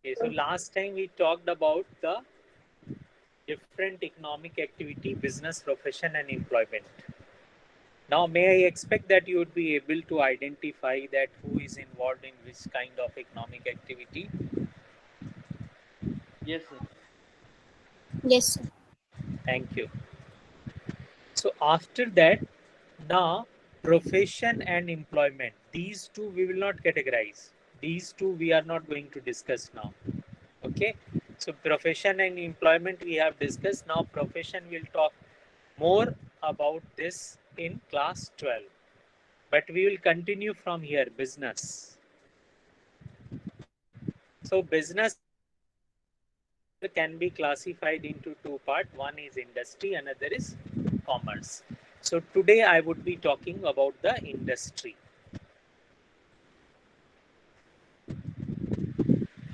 Okay, so last time we talked about the different economic activity, business, profession, and employment. Now, may I expect that you would be able to identify that who is involved in which kind of economic activity? Yes, sir. Yes, sir. Thank you. So, after that, now profession and employment, these two we will not categorize. These two we are not going to discuss now. Okay. So, profession and employment we have discussed. Now, profession will talk more about this in class 12. But we will continue from here. Business. So, business can be classified into two parts. One is industry, another is commerce. So today I would be talking about the industry.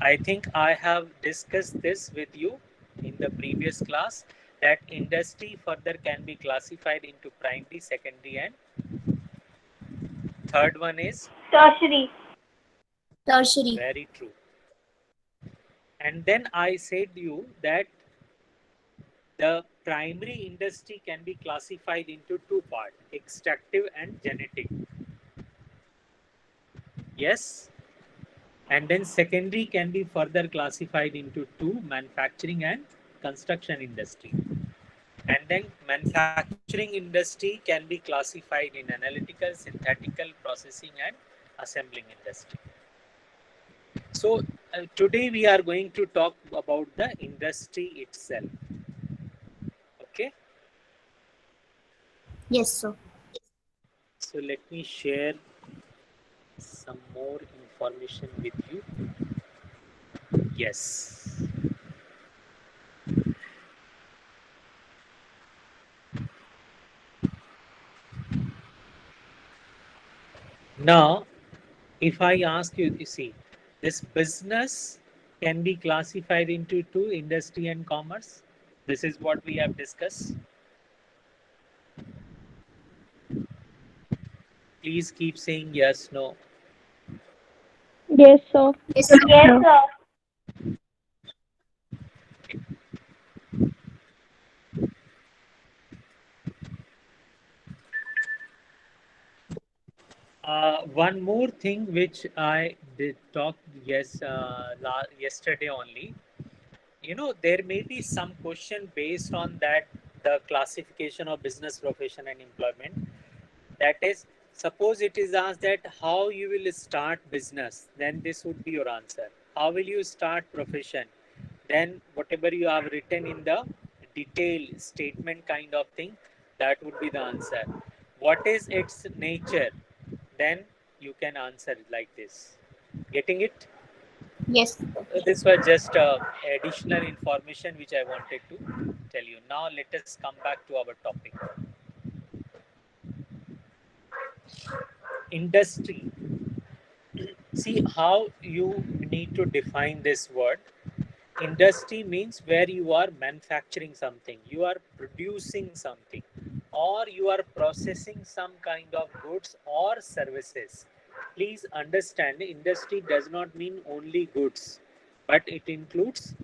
I think I have discussed this with you in the previous class that industry further can be classified into primary, secondary, and third one is Tertiary. Tertiary. very true. And then I said you that the primary industry can be classified into two parts, extractive and genetic. Yes. And then secondary can be further classified into two, manufacturing and construction industry. And then manufacturing industry can be classified in analytical, synthetical, processing and assembling industry. So today we are going to talk about the industry itself. Okay. Yes, sir. So let me share some more information with you. Yes. Now, if I ask you, you see, this business can be classified into two, industry and commerce. This is what we have discussed. Please keep saying yes, no. Yes, sir. Yes, sir. Yes, sir. One more thing which I did talk yesterday only. You know, there may be some question based on that the classification of business, profession, and employment. That is, suppose it is asked that how you will start business, then this would be your answer. How will you start profession? Then whatever you have written in the detail statement kind of thing, that would be the answer. What is its nature? Then you can answer like this. Getting it? Yes, sir. This was just additional information which I wanted to tell you. Now let us come back to our topic. Industry. See how you need to define this word. Industry means where you are manufacturing something, you are producing something, or you are processing some kind of goods or services. Please understand, industry does not mean only goods, but it includes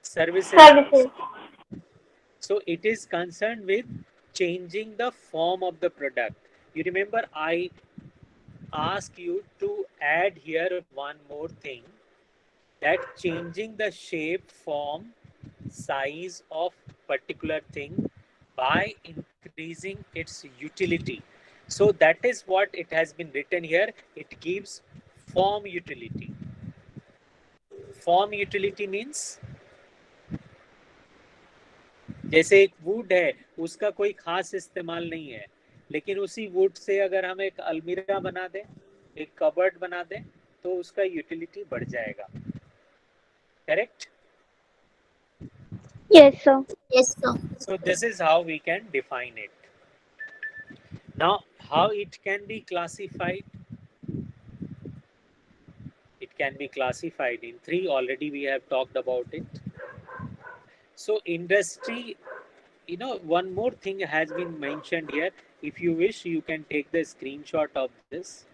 services Services. also. So it is concerned with changing the form of the product. You remember I ask you to add here one more thing, that changing the shape, form, size of particular thing by increasing its utility. So that is what it has been written here. It gives form utility. Form utility means जैसे एक would है, उसका कोई खास इस्तेमाल नहीं है, लेकिन उसी वुड से अगर हम एक अलमीरा बना दें, एक कबर्ड बना दें, तो उसका यूटिलिटी बढ़ जाएगा. Correct? Yes, sir. Yes, sir. So this is how we can define it. Now, how it can be classified? It can be classified in three. Already we have talked about it. So industry, you know, one more thing has been mentioned here. If you wish, you can take the screenshot of this.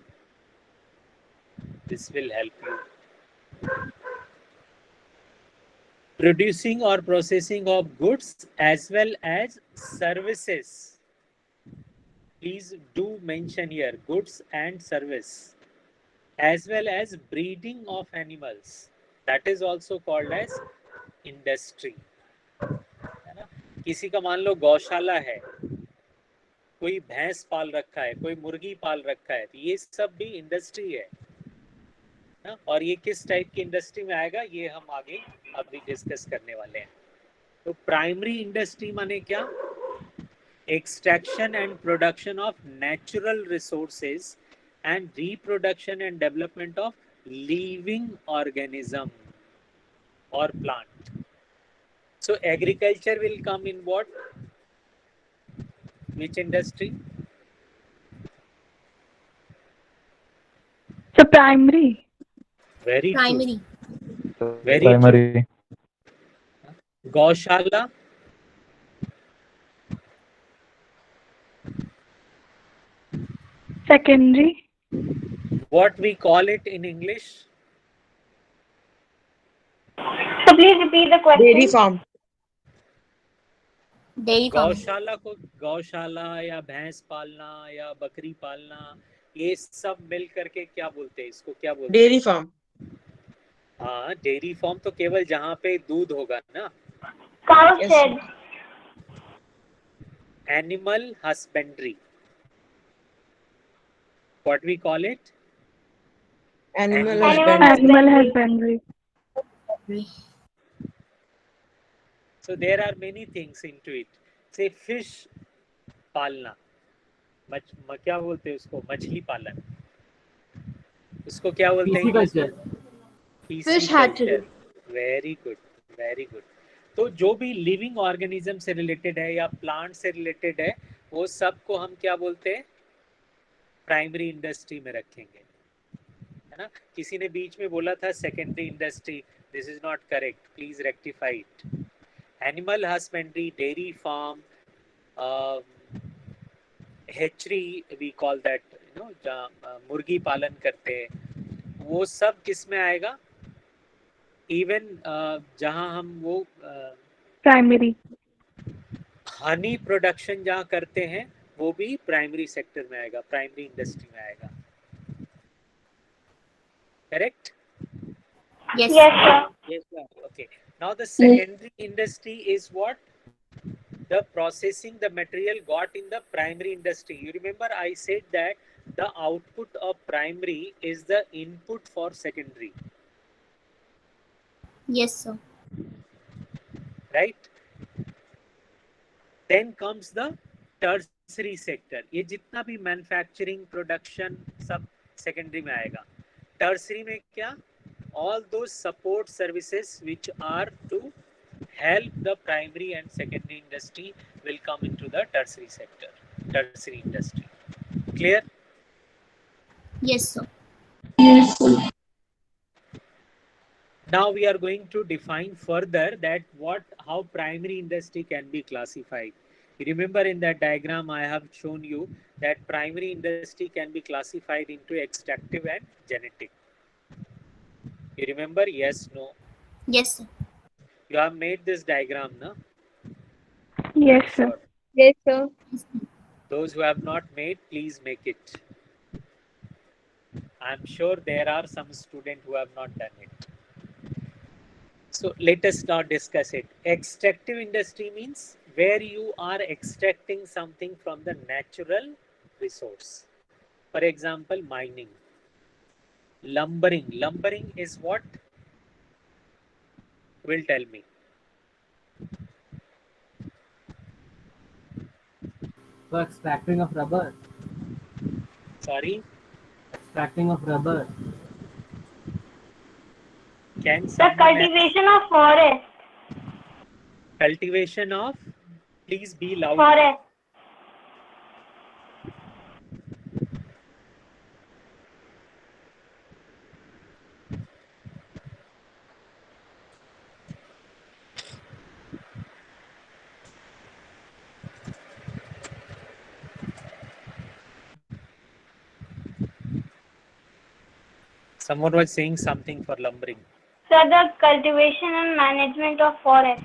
This will help you. Producing or processing of goods as well as services. Please do mention here goods and service, as well as breeding of animals. That is also called as industry. है ना? किसी का मान लो गौशाला है, कोई भैंस पाल रखा है, कोई मुर्गी पाल रखा है, तो ये सब भी इंडस्ट्री है ना? और ये किस टाइप की इंडस्ट्री में आएगा ये हम आगे अभी डिस्कस करने वाले हैं. तो प्राइमरी इंडस्ट्री माने क्या? Extraction and production of natural resources and reproduction and development of living organism or plant. So agriculture will come in what? Which industry? So primary. Very Primary. true. Very Primary. true. Gaushala? Secondary. What we call it in English? So please repeat the question. Dairy farm. Dairy farm. गौशाला को गौशाला या भैंस पालना या बकरी पालना, ये सब मिल करके क्या बोलते हैं? इसको क्या बोलते हैं? Dairy farm. हाँ, डेयरी फार्म तो केवल जहाँ पे दूध होगा ना. Cow Yes, shed. Animal husbandry. What we call it? Animal Animal husbandry. Animal husbandry. So there are many things into it. Say fish पालना, क्या बोलते हैं उसको? मछली पालन. उसको क्या बोलते हैं? Fish hatchery. Very good, very good. तो जो भी लिविंग ऑर्गेनिज्म से रिलेटेड है या प्लांट से रिलेटेड है, वो सब को हम क्या बोलते हैं? प्राइमरी इंडस्ट्री में रखेंगे, है ना? किसी ने बीच में बोला था secondary industry. This is not correct, please rectify it. Animal husbandry, dairy farm, hatchery we call that, you know, जहाँ मुर्गी पालन करते हैं, वो सब किस में आएगा? इवन जहाँ हम वो Primary. हनी प्रोडक्शन जहाँ करते हैं, वो भी प्राइमरी सेक्टर में आएगा, प्राइमरी इंडस्ट्री में आएगा. Correct? Yes. Yes, sir. Yes, sir. Okay. Now the secondary industry is what? The processing the material got in the primary industry. You remember I said that the output of primary is the input for secondary. Yes, sir. Right? Then comes the tertiary sector. ये जितना भी manufacturing, production सब secondary में आएगा. Tertiary में क्या? All those support services which are to help the primary and secondary industry will come into the tertiary sector, tertiary industry. Clear? Yes, sir. Now we are going to define further that how primary industry can be classified. You remember in that diagram I have shown you that primary industry can be classified into extractive and genetic. You remember? Yes, no? Yes, sir. You have made this diagram, no? Yes, sir. Sure. Yes, sir. Those who have not made, please make it. I'm sure there are some students who have not done it. So let us now discuss it. Extractive industry means where you are extracting something from the natural resource. For example, mining. Lumbering. Lumbering is what? Will tell me. So extracting of rubber. Sorry? Extracting of rubber. Can The someone cultivation of forest. cultivation of? Please be loud. Forest. Someone was saying something for lumbering. So the cultivation and management of forest.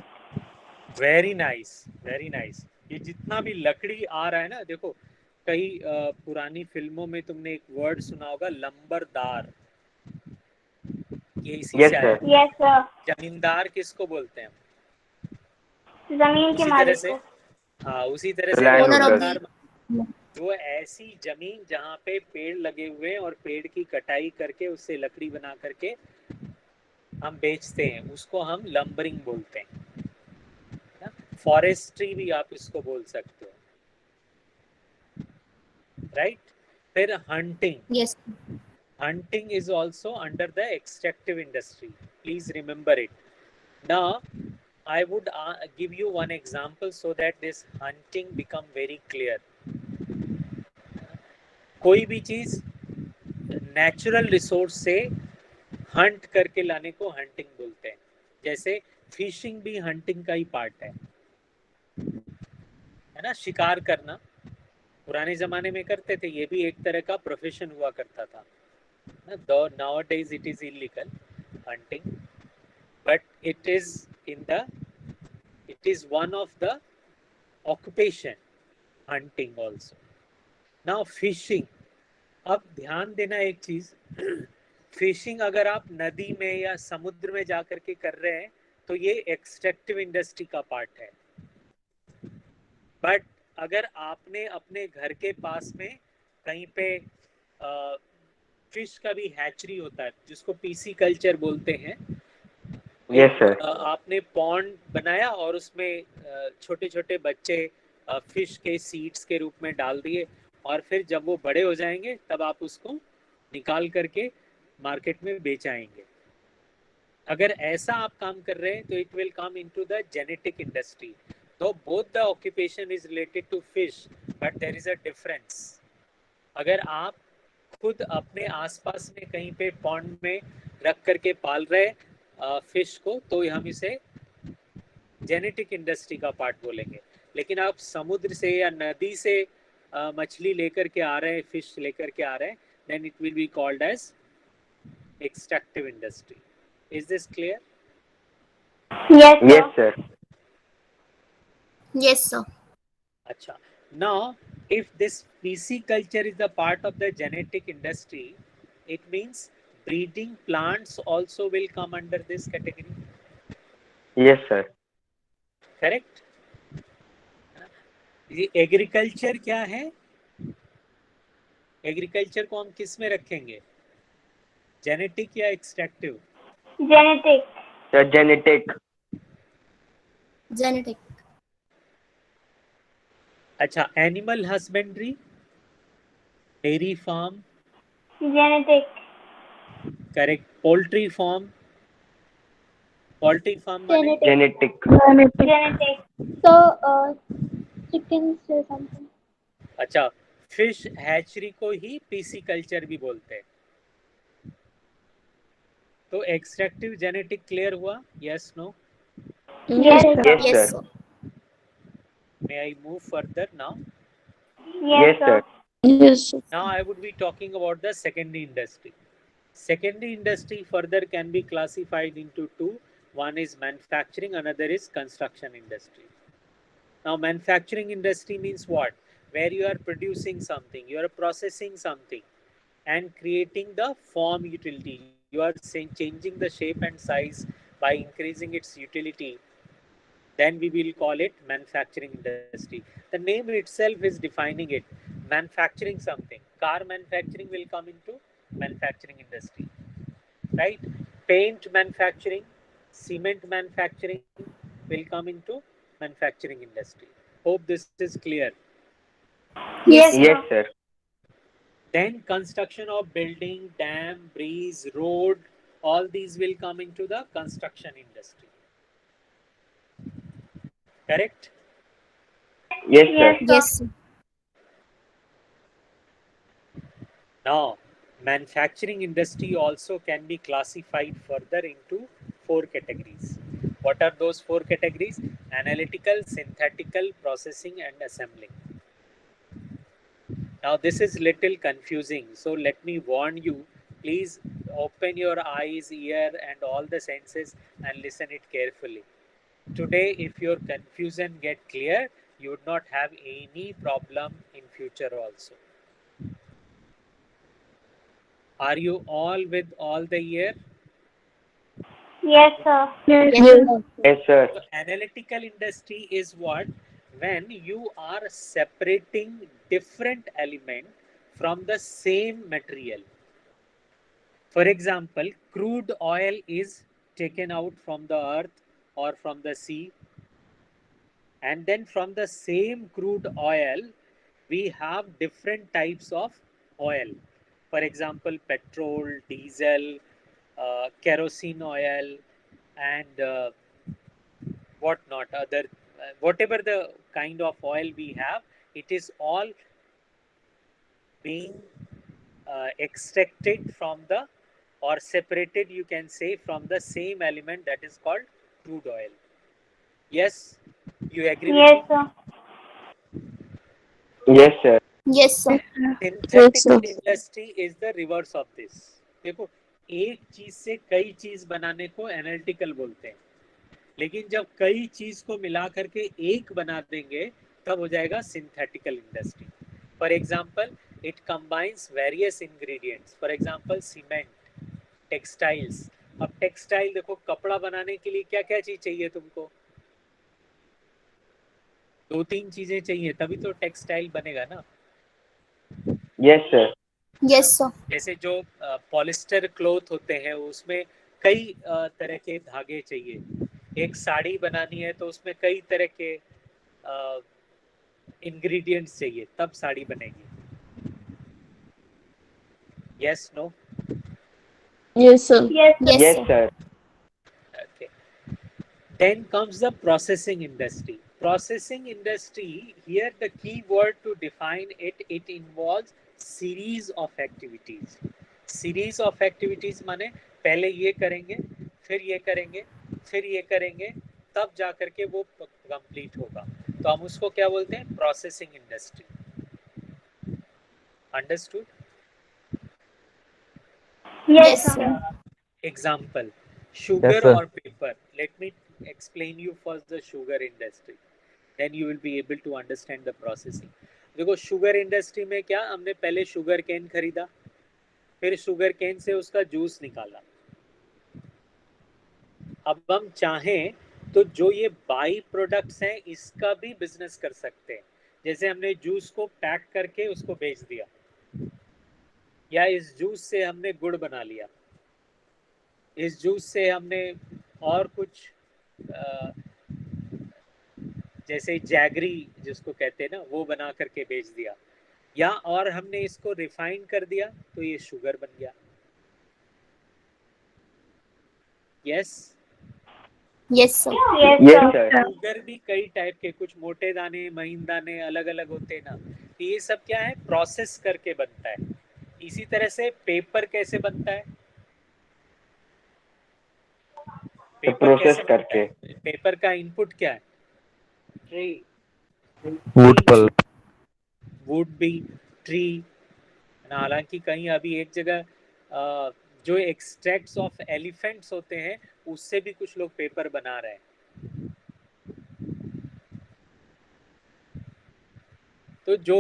Very nice, very nice. ये जितना भी लकड़ी आ रहा है ना, देखो कई पुरानी फिल्मों में तुमने एक वर्ड सुना होगा, लंबरदार। ये इसी Yes, से आया sir. है। Yes, sir. जमींदार किसको बोलते हैं? जमीन के उसी तरह मालिक से, को। हाँ उसी तरह से Land Owner of holder. the जो ऐसी जमीन जहाँ पे पेड़ लगे हुए हैं और पेड़ की कटाई करके उससे लकड़ी बना करके हम बेचते हैं, उसको हम लंबरिंग बोलते हैं। फॉरेस्ट्री भी आप इसको बोल सकते हो, राइट। फिर hunting. yes, Hunting is also under the extractive industry. Please remember it. Now, I would give you one example so that this hunting become very clear. कोई भी चीज नेचुरल रिसोर्स से हंट करके लाने को हंटिंग बोलते हैं। जैसे फिशिंग भी हंटिंग का ही पार्ट है ना, शिकार करना। पुराने जमाने में करते थे, ये भी एक तरह का प्रोफेशन हुआ करता था। Though nowadays it is illegal hunting, but it is one of the occupation, hunting also. Now fishing, अब ध्यान देना एक चीज, फिशिंग अगर आप नदी में या समुद्र में जाकर के कर रहे हैं तो ये एक्सट्रैक्टिव इंडस्ट्री का पार्ट है। बट अगर आपने अपने घर के पास में कहीं पे फिश का भी हैचरी होता है जिसको पीसी कल्चर बोलते हैं, Yes, sir. आपने पॉन्ड बनाया और उसमें छोटे छोटे बच्चे फिश के सीड्स के रूप में डाल दिए, और फिर जब वो बड़े हो जाएंगे तब आप उसको निकाल करके मार्केट में बेचाएंगे। अगर ऐसा आप काम कर रहे हैं तो it will come into the genetic industry. तो both the occupation is related to fish, but there is a difference. अगर आप खुद अपने आसपास में कहीं पे पॉन्ड में रख करके पाल रहे फिश को, तो हम इसे जेनेटिक इंडस्ट्री का पार्ट बोलेंगे। लेकिन आप समुद्र से या नदी से मछली लेकर के आ रहे हैं, फिश लेकर के आ रहे हैं, then it will be called as extractive industry. Is this clear? Yes, sir. Yes, sir. yes, sir. अच्छा, now if this PC culture is the part of the genetic industry, it means breeding plants also will come under this category. Yes, sir. Correct? ये agriculture क्या है? Agriculture को हम किस में रखेंगे, genetic या extractive? Genetic. The genetic. Genetic, अच्छा, animal husbandry, dairy farm, Genetic. Correct. Poultry farm, poultry farm माने Genetic. Genetic. Genetic. So, chickens or something. अच्छा, फिश हैचरी को ही पीसी कल्चर भी बोलते हैं। तो एक्सट्रैक्टिव जेनेटिक क्लियर हुआ? Yes, no? Yes, sir. Yes, yes, sir. sir. May I move further now? Yes, sir. Yes. Now I would be talking about the secondary industry. Secondary industry further can be classified into two. One is manufacturing, another is construction industry. Now manufacturing industry means what? Where you are producing something, you are processing something and creating the form utility. You are changing the shape and size by increasing its utility. Then we will call it manufacturing industry. The name itself is defining it. Manufacturing something. Car manufacturing will come into manufacturing industry, right? Paint manufacturing, cement manufacturing will come into manufacturing industry. Hope this is clear. Yes, sir. Yes, sir. Then construction of building, dam, bridge, road, all these will come into the construction industry. Correct? Yes, sir. Yes, sir. Yes, sir. Now, manufacturing industry also can be classified further into four categories. What are those four categories? Analytical, synthetical, processing, and assembling. Now, this is little confusing. So, let me warn you, please open your eyes, ear and all the senses and listen it carefully. Today, if your confusion get clear, you would not have any problem in future also. Are you all with all the ear? Yes, sir. Yes, Yes, sir. sir. Yes, sir. So analytical industry is what? When you are separating different element from the same material. For example, crude oil is taken out from the earth or from the sea, and then from the same crude oil we have different types of oil. For example, petrol, diesel, kerosene oil, and what not other, whatever the kind of oil we have, it is all being extracted from the, or separated, you can say, from the same element, that is called crude oil. Yes, you agree with me? Yes, sir. Yes, sir. Yes, sir. Yes, sir. Synthetical industry is the reverse of this. देखो, एक चीज से कई चीज बनाने को analytical बोलते हैं, लेकिन जब कई चीज को मिला करके एक बना देंगे तब हो जाएगा synthetical industry. For example, it combines various ingredients. For example, cement, textiles. अब टेक्सटाइल देखो, कपड़ा बनाने के लिए क्या क्या चीज चाहिए तुमको? 2-3 चीजें चाहिए, तभी तो टेक्सटाइल बनेगा ना. Yes, sir. Yes, sir. जैसे जो पॉलिस्टर क्लॉथ होते हैं उसमें कई तरह के धागे चाहिए. एक साड़ी बनानी है तो उसमें कई तरह के इंग्रेडिएंट्स चाहिए, तब साड़ी बनेगी. Yes, no? Yes, sir. Yes, sir. Yes, Yes, sir. sir. Okay. Then comes the processing industry. Processing industry, here the key word to define it, it involves series of activities. Series of activities माने पहले ये करेंगे, फिर ये करेंगे, फिर ये करेंगे, तब जा करके वो कंप्लीट होगा. तो हम उसको क्या बोलते हैं? Processing industry. Understood? Yes, Yes, sir. sir. Example, sugar Yes, sir. or paper. Let me explain you first the sugar industry. Then you will be able to understand the processing. देखो, sugar industry में क्या, हमने पहले sugar cane खरीदा, फिर sugar cane से उसका juice निकाला. अब हम चाहें तो जो ये बाई प्रोडक्ट्स हैं इसका भी बिजनेस कर सकते हैं. जैसे हमने जूस को पैक करके उसको बेच दिया, या इस जूस से हमने गुड़ बना लिया, इस जूस से हमने और कुछ जैसे जैगरी जिसको कहते हैं ना, वो बना करके बेच दिया, या और हमने इसको रिफाइन कर दिया तो ये शुगर बन गया. Yes. Yes, sir. Yes, Yes, sir. sir. Sugar भी कई टाइप के, कुछ मोटे दाने, महीन दाने, अलग अलग होते हैं ना. तो ये सब क्या है? प्रोसेस करके बनता है. इसी तरह से पेपर कैसे बनता है? प्रोसेस करके. पेपर का इनपुट क्या है? Wood pulp. Would be, tree. हालांकि कहीं अभी एक जगह जो एक्सट्रैक्ट्स ऑफ एलिफेंट्स होते हैं उससे भी कुछ लोग पेपर बना रहे हैं. तो जो,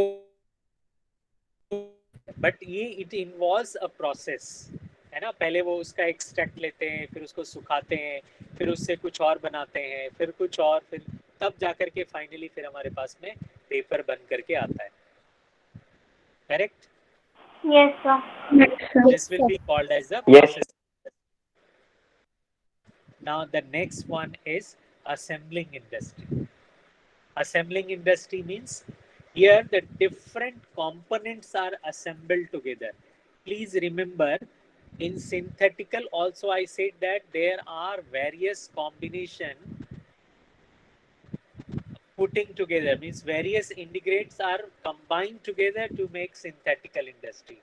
बट ये इट इन्वॉल्व्स अ प्रोसेस, है ना. पहले वो उसका एक्सट्रैक्ट लेते हैं, फिर उसको सुखाते हैं, फिर उससे कुछ और बनाते हैं, फिर कुछ और, फिर तब जाकर के फाइनली फिर हमारे पास में पेपर बन करके आता है. Correct? Yes, sir. Yes, sir. This will be called as the Yes. process. Now the next one is assembling industry. Assembling industry means here the different components are assembled together. Please remember, in synthetical also I said that there are various combination putting together, means various integrates are combined together to make synthetical industry.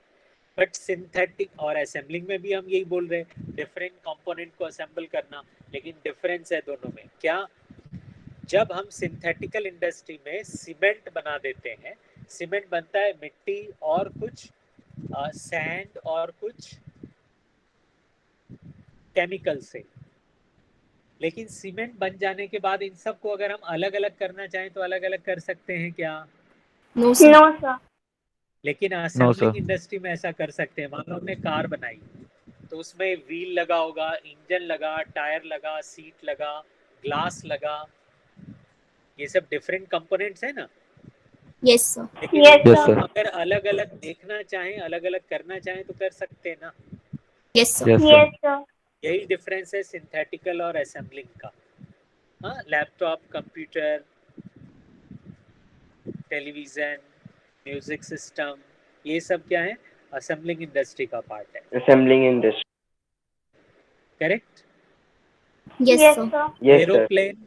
But synthetic और assembling में भी हम यही बोल रहे हैं, different component को assemble करना, लेकिन डिफरेंस है दोनों में. क्या? जब हम सिंथेटिकल इंडस्ट्री में सीमेंट बना देते हैं, सीमेंट बनता है मिट्टी और कुछ सैंड और कुछ केमिकल से। लेकिन सीमेंट बन जाने के बाद इन सबको अगर हम अलग अलग करना चाहें तो अलग अलग कर सकते हैं क्या? No sir. No, sir. लेकिन असेंबलिंग इंडस्ट्री में ऐसा कर सकते हैं। मान लो हमने कार बनाई तो उसमें व्हील लगा होगा, इंजन लगा, टायर लगा, सीट लगा, ग्लास लगा, ये सब डिफरेंट कंपोनेंट्स है ना। Yes sir. लेकिन Yes, इनको sir. हम अगर अलग अलग देखना चाहें, अलग अलग करना चाहें तो कर सकते हैं ना। Yes sir. Yes, sir. यही डिफरेंस है सिंथेटिकल और असेंबलिंग का। हाँ, laptop, computer, television, music system, ये सब क्या है? असेंबलिंग इंडस्ट्री का पार्ट है। Assembling industry. Correct? Yes Yes, sir. sir. Yes, sir. Aeroplane,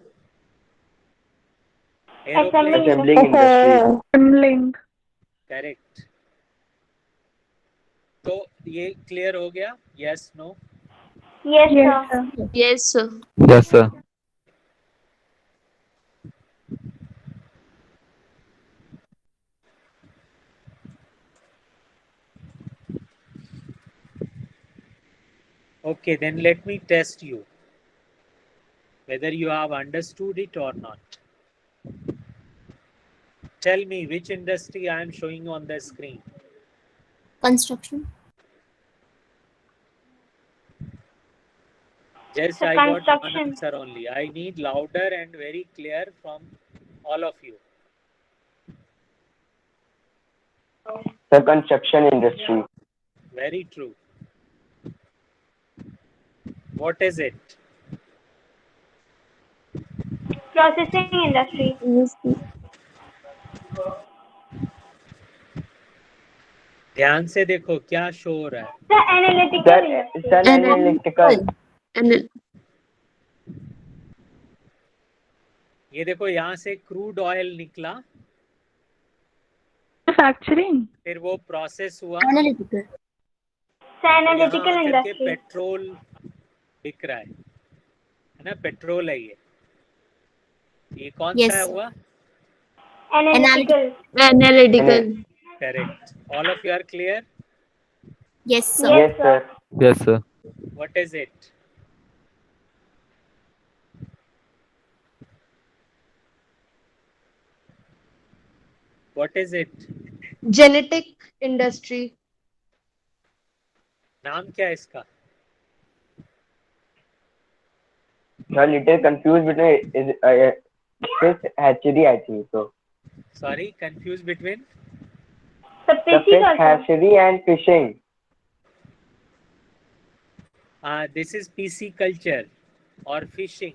Assembling Assembling industry. industry. Assembling. Correct. तो ये क्लियर हो गया? Yes, no? Yes, Yes, sir. sir. Yes, sir. Yes, sir. Okay, then let me test you whether you have understood it or not. Tell me which industry I am showing on the screen. Construction. Just The I got one construction. answer only. I need louder and very clear from all of you. The construction industry. Very true. What is it? Processing industry. Yes, sir. ध्यान से देखो क्या show हो रहा है। The analytical industry. The analytical. And ये देखो यहाँ से क्रूड ऑयल निकला, Manufacturing. फिर वो प्रोसेस हुआ, एनालिटिकल। The यहाँ analytical आकर के industry. पेट्रोल बिक रहा है ना? पेट्रोल है ये कौन Yes, सा है sir. हुआ? Analytical. analytical. Correct. All of you are clear? Yes sir. Yes, sir. Yes, sir. What is it? What is it? Genetic industry. नाम क्या है इसका? A little confused between fish hatchery, I think so. Sorry, confused between? The The fish pisciculture. hatchery and fishing. This is pisciculture और fishing.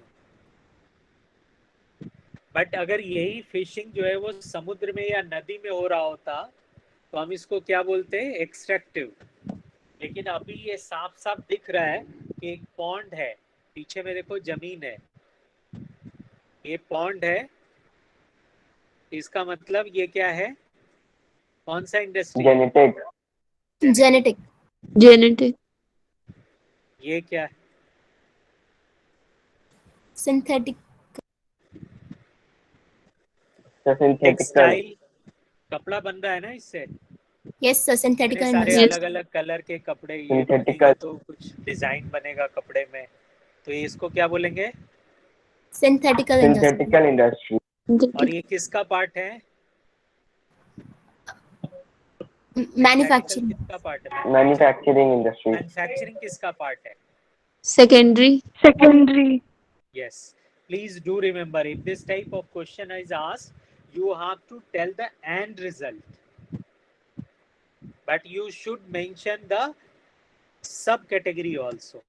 But अगर यही fishing जो है वो समुद्र में या नदी में हो रहा होता तो हम इसको क्या बोलते हैं? एक्सट्रैक्टिव। लेकिन अभी ये साफ साफ दिख रहा है कि एक पॉन्ड है, पीछे में देखो जमीन है, ये पॉन्ड है, इसका मतलब ये क्या है? कौन सा इंडस्ट्री? Genetic. जेनेटिक। Genetic. ये क्या है? सिंथेटिक। The synthetical. टेक्सटाइल, कपड़ा बन रहा है ना इससे। Yes sir. सिंथेटिकल इतने सारे इंडस्ट्री। अलग अलग कलर के कपड़े, ये Synthetical. बनेगा तो कुछ डिजाइन बनेगा कपड़े में, तो ये इसको क्या बोलेंगे? Synthetical industry. Synthetical industry. और ये किसका पार्ट है? मैन्युफैक्चरिंग। किसका पार्ट है? Manufacturing industry. मैन्युफैक्चरिंग किसका पार्ट है? Secondary. Secondary. Yes. Please do remember, if this type of question is asked, you have to tell the end result. But you should mention the subcategory also.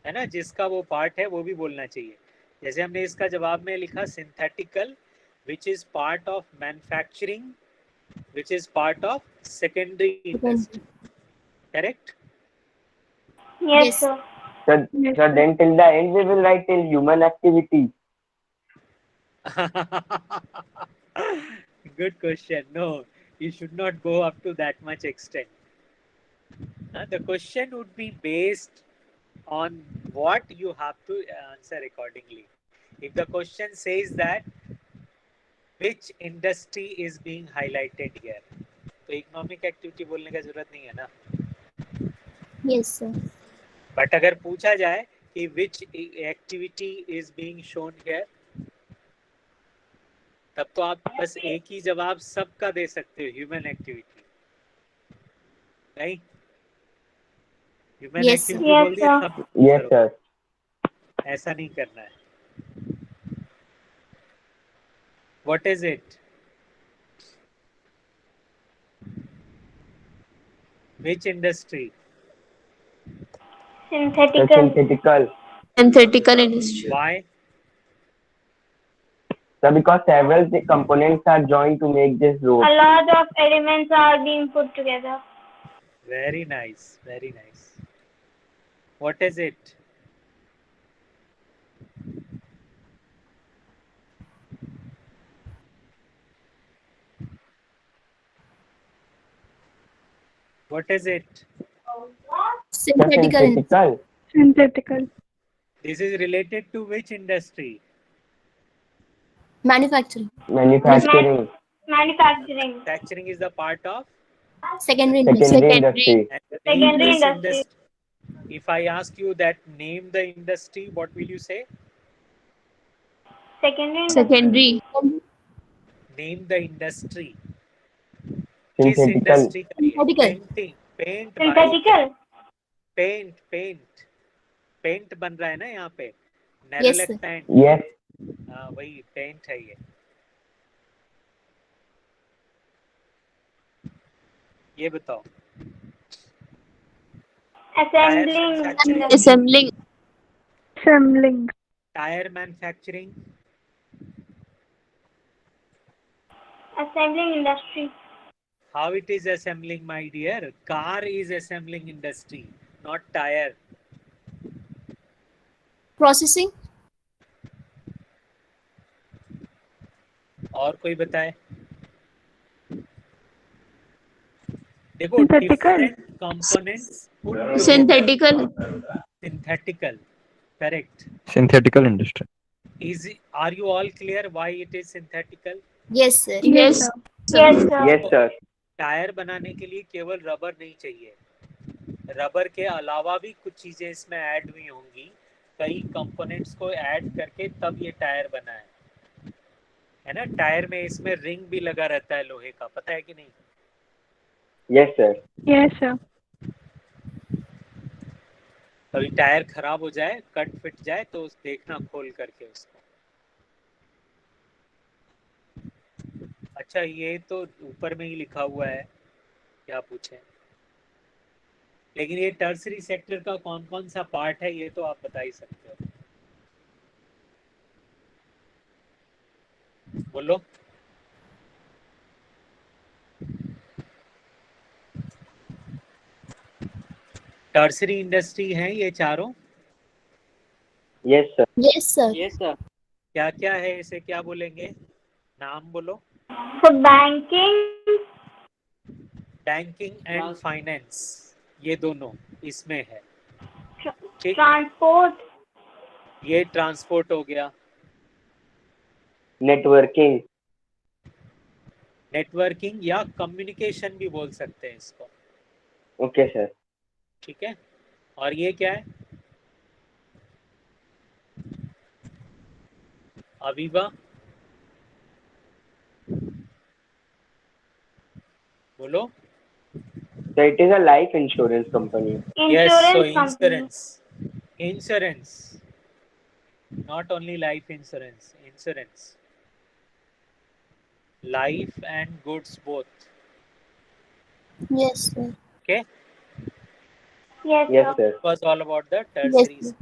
है ना? जिसका वो part है वो भी बोलना चाहिए। जैसे हमने इसका जवाब में लिखा synthetical, which is part of manufacturing, which is part of secondary industry. Correct? Yes, Yes. sir. So, Yes, so then till the end we will write till human activity. Good question. No, you should not go up to that much extent. The question would be based on what you have to answer accordingly. If the question says that which industry is being highlighted here, तो economic activity बोलने का जरूरत नहीं है ना। Yes sir. But अगर पूछा जाए कि which activity is being shown here, तब तो आप बस एक ही जवाब सबका दे सकते हो, ह्यूमन एक्टिविटी। नहीं, ह्यूमन Yes, एक्टिविटी Yes, बोल दिया sir. सब Yes, करो। sir. ऐसा नहीं करना है। What is it? Which industry? The Synthetical. synthetical. Synthetical industry. Why? So because several components are joined to make this road. A lot of elements are being put together. Very nice, very nice. What is it? What is it? The synthetical industry. synthetical. Synthetical. This is related to which industry? Manufacturing. Manufacturing. Manufacturing. Manufacturing is the part of. Secondary industry. Secondary Secondary. industry. And the Secondary name this industry. If I ask you that name the industry, what will you say? Secondary industry. Secondary. Name the industry. किस Synthetical. industry का ये? Synthetical. Painting. Paint. भाई. Synthetical. Paint बन रहा है ना यहाँ पे, Yes, Nerolac sir. Paint. Yes. हाँ, वही पेंट है ये। ये बताओ। Assembling. Manufacturing. Assembling. Assembling. Tyre manufacturing. Assembling industry. How it is assembling, my dear? Car is assembling industry, not tire. Processing. और कोई बताए? देखो, Synthetical. different components put together. Synthetical. Synthetical. Correct. Synthetical industry. Are you all clear why it is synthetical? Yes, sir. Yes. sir. Yes, sir. Yes, sir. Tyre बनाने के लिए केवल rubber नहीं चाहिए, रबर के अलावा भी कुछ चीजें इसमें ऐड हुई होंगी, कई कंपोनेंट्स को ऐड करके तब ये टायर बना है ना। टायर में इसमें रिंग भी लगा रहता है लोहे का, पता है कि नहीं? Yes, sir. Yes, sir. कभी टायर खराब हो जाए, कट फिट जाए तो देखना खोल करके उसको। अच्छा, ये तो ऊपर में ही लिखा हुआ है, क्या पूछे? लेकिन ये टर्सरी सेक्टर का कौन कौन सा पार्ट है ये तो आप बता ही सकते हो। बोलो। टर्सरी इंडस्ट्री है ये चारों। Yes, sir. Yes, sir. Yes sir. क्या क्या है, इसे क्या बोलेंगे? नाम बोलो। So banking. Banking and finance, ये दोनों इसमें है। ठीक, Transport. ये ट्रांसपोर्ट हो गया। Networking. नेटवर्किंग या कम्युनिकेशन भी बोल सकते हैं इसको। Okay, sir. ठीक है, और ये क्या है? अवीबा बोलो। So it is a life insurance company. Insurance company. Insurance, not only life insurance, insurance, life and goods both. Yes, sir. Okay, Yes, Yes, sir. sir. it was all about the tertiary Yes, sir.